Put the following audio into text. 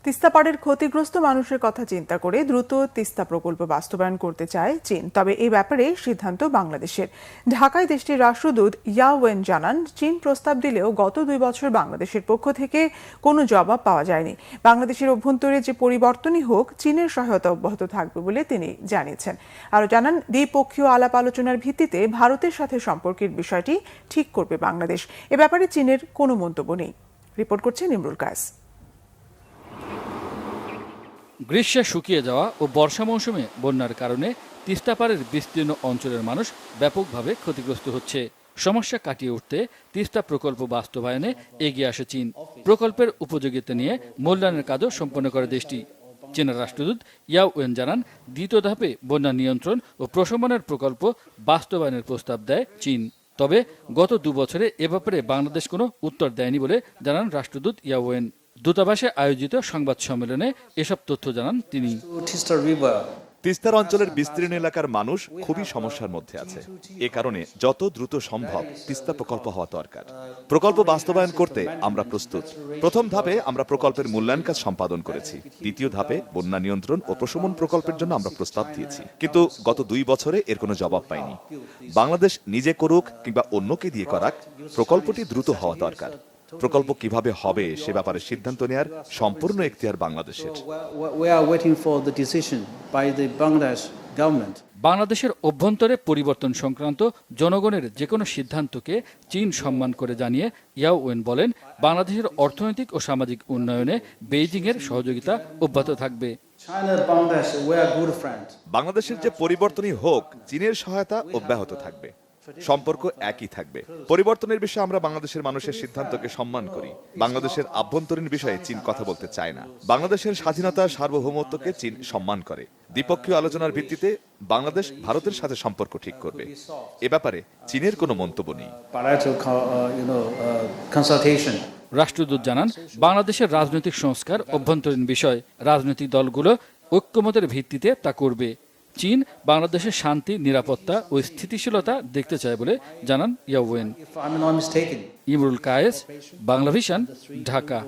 তিস্তা পাড়ের ক্ষতিগ্রস্ত মানুষের কথা চিন্তা করে দ্রুত তিস্তা প্রকল্প বাস্তবায়ন করতে চায় চীন। তবে এই ব্যাপারে সিদ্ধান্ত বাংলাদেশের। ঢাকায় দেশটির রাষ্ট্রদূত ইয়া ওয়েন জানান, চীন প্রস্তাব দিলেও গত 2 বছর বাংলাদেশের পক্ষ থেকে কোনো জবাব পাওয়া যায়নি। বাংলাদেশের অভ্যন্তরে যে পরিবর্তনই হোক, চীনের সহায়তা অব্যাহত থাকবে বলে তিনি জানিয়েছেন। আরও জানান, দ্বিপক্ষীয় আলাপ আলোচনার ভিত্তিতে ভারতের সাথে সম্পর্কের বিষয়টি ঠিক করবে বাংলাদেশ। এ ব্যাপারে চীনের কোনো মন্তব্য নেই। রিপোর্ট করছেন ইমরুল কায়েস। গ্রীষ্মে শুকিয়ে যাওয়া ও বর্ষা মৌসুমে বন্যার কারণে তিস্তা পাড়ের বিস্তীর্ণ অঞ্চলের মানুষ ব্যাপকভাবে ক্ষতিগ্রস্ত হচ্ছে। সমস্যা কাটিয়ে উঠতে তিস্তা প্রকল্প বাস্তবায়নে এগিয়ে আসে চীন। প্রকল্পের উপযোগিতা নিয়ে মূল্যায়নের কাজও সম্পন্ন করে দেশটি। চীনের রাষ্ট্রদূত ইয়াও ওয়েন জানান, দ্বিতীয় ধাপে বন্যা নিয়ন্ত্রণ ও প্রশমনের প্রকল্প বাস্তবায়নের প্রস্তাব দেয় চীন। তবে গত 2 বছরে এ ব্যাপারে বাংলাদেশ কোনো উত্তর দেয়নি বলে জানান রাষ্ট্রদূত ইয়াও ওয়েন। দূতাবাসে আয়োজিত সংবাদ সম্মেলনে এসব তথ্য জানান তিনি। তিস্তার অঞ্চলের বিস্তীর্ণ এলাকার মানুষ খুবই সমস্যার মধ্যে আছে। এ কারণে যত দ্রুত সম্ভব তিস্তা প্রকল্প হওয়া দরকার। প্রকল্প বাস্তবায়ন করতে আমরা প্রস্তুত। প্রথম ধাপে আমরা প্রকল্পের মূল্যায়ন কাজ সম্পাদন করেছি। দ্বিতীয় ধাপে বন্যা নিয়ন্ত্রণ ও প্রশমন প্রকল্পের জন্য আমরা প্রস্তাব দিয়েছি, কিন্তু গত 2 বছরে এর কোনো জবাব পাইনি। বাংলাদেশ নিজে করুক কিংবা অন্যকে দিয়ে করাক, প্রকল্পটি দ্রুত হওয়া দরকার। প্রকল্প কিভাবে হবে সে ব্যাপারে সিদ্ধান্ত নেয়ার সম্পূর্ণ এখতিয়ার বাংলাদেশের। বাংলাদেশের অভ্যন্তরে পরিবর্তন সংক্রান্ত জনগণের যে কোনো সিদ্ধান্তকে চীন সম্মান করে জানিয়ে ইয়াও ওয়েন বলেন, বাংলাদেশের অর্থনৈতিক ও সামাজিক উন্নয়নে বেইজিংয়ের সহযোগিতা অব্যাহত থাকবে। বাংলাদেশের যে পরিবর্তনই হোক, চীনের সহায়তা অব্যাহত থাকবে। সম্পর্ক একই থাকবে। পরিবর্তনের বিষয়ে আমরা বাংলাদেশের মানুষের সিদ্ধান্তকে সম্মান করি। বাংলাদেশের আভ্যন্তরীণ বিষয়ে চীন কথা বলতে চায় না। বাংলাদেশের স্বাধীনতা, সার্বভৌমত্বকে চীন সম্মান করে। দ্বিপক্ষীয় আলোচনার ভিত্তিতে বাংলাদেশ ভারতের সাথে সম্পর্ক ঠিক করবে। এ ব্যাপারে চীনের কোনো মন্তব্য নেই। রাষ্ট্রদূত জানান, বাংলাদেশের রাজনৈতিক সংস্কার অভ্যন্তরীণ বিষয়। রাজনৈতিক দলগুলো ঐক্যমতের ভিত্তিতে তা করবে। চীন বাংলাদেশের শান্তি, নিরাপত্তা ও স্থিতিশীলতা দেখতে চায় বলে জানান ইয়াও ওয়েন। ইমরুল কায়েস, বাংলাভিশন, ঢাকা।